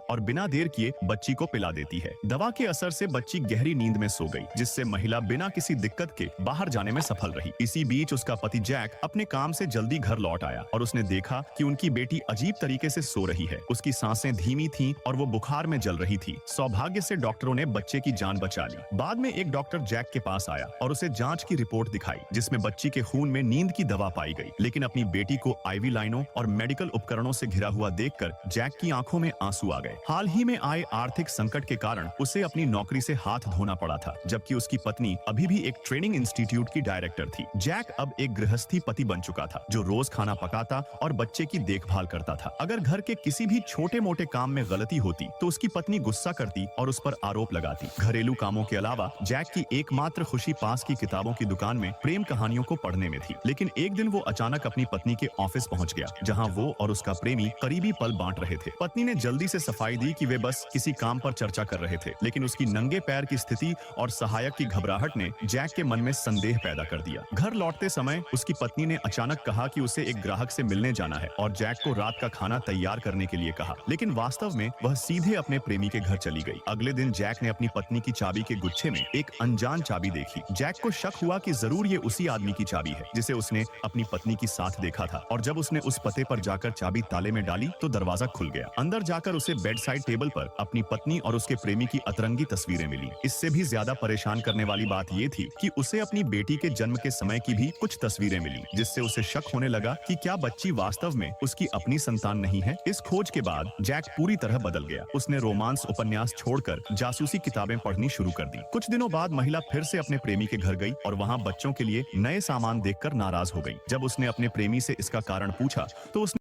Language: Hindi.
और बिना देर किए बच्ची को पिला देती है। दवा के असर से बच्ची गहरी नींद में सो गई, जिससे महिला बिना किसी दिक्कत के बाहर जाने में सफल रही। इसी बीच उसका पति जैक अपने काम से जल्दी घर लौट आया और उसने देखा कि उनकी बेटी अजीब तरीके से सो रही है। उसकी सांसें धीमी थीं और वो बुखार में जल रही थी। सौभाग्य से डॉक्टरों ने बच्चे की जान बचा ली। बाद में एक डॉक्टर जैक के पास आया और उसे जांच की रिपोर्ट दिखाई, जिसमें बच्ची के खून में नींद की दवा पाई गई। लेकिन अपनी बेटी को आईवी लाइनों और मेडिकल उपकरणों से घिरा हुआ देखकर जैक की आंखों में आंसू आ गए। हाल ही में आए आर्थिक संकट के कारण उसे अपनी नौकरी से हाथ धोना पड़ा था, जबकि उसकी पत्नी अभी भी एक ट्रेनिंग इंस्टीट्यूट की डायरेक्टर थी। जैक अब एक गृहस्थी पति बन चुका था, जो रोज खाना पकाता और बच्चे की देखभाल करता था। अगर घर के किसी भी छोटे मोटे काम में गलती होती तो उसकी पत्नी गुस्सा करती और उस पर आरोप लगाती। घरेलू कामों के अलावा जैक की एकमात्र खुशी पास की किताबों की दुकान में प्रेम कहानियों को पढ़ने में थी। लेकिन एक दिन वो अचानक अपनी पत्नी के ऑफिस पहुंच गया, जहां वो और उसका प्रेमी करीबी पल बांट रहे थे। पत्नी ने जल्दी से सफाई दी कि वे बस किसी काम पर चर्चा कर रहे थे, लेकिन उसकी नंगे पैर की स्थिति और सहायक की घबराहट ने जैक के मन में संदेह पैदा कर दिया। घर लौटते समय उसकी पत्नी ने अचानक कहा कि उसे एक ग्राहक से मिलने जाना है और जैक को रात का खाना तैयार करने के लिए कहा, लेकिन वास्तव में वह सीधे अपने प्रेमी के घर चली गई। अगले दिन जैक ने अपनी पत्नी की चाबी के गुच्छे में एक अनजान चाबी देखी। जैक को शक हुआ कि जरूर ये उसी आदमी की चाबी है जिसे उसने अपनी पत्नी के साथ देखा था, और जब उसने उस पते पर जाकर चाबी ताले में डाली तो दरवाजा खुल गया। अंदर जाकर उसे बेड साइड टेबल पर अपनी पत्नी और उसके प्रेमी की अतरंगी तस्वीरें मिली। इससे भी ज्यादा परेशान करने वाली बात ये थी कि उसे अपनी बेटी के जन्म के समय की भी कुछ तस्वीरें मिली, जिससे उसे शक होने लगा कि क्या बच्ची वास्तव में उसकी अपनी संतान नहीं है। इस खोज के बाद जैक पूरी तरह बदल गया। उसने रोमांस उपन्यास छोड़कर जासूसी किताबें पढ़नी शुरू कर दी। कुछ दिनों बाद महिला फिर से अपने प्रेमी के घर गई और वहां बच्चों के लिए नए सामान देखकर नाराज हो गई। जब उसने अपने प्रेमी से इसका कारण पूछा तो उसने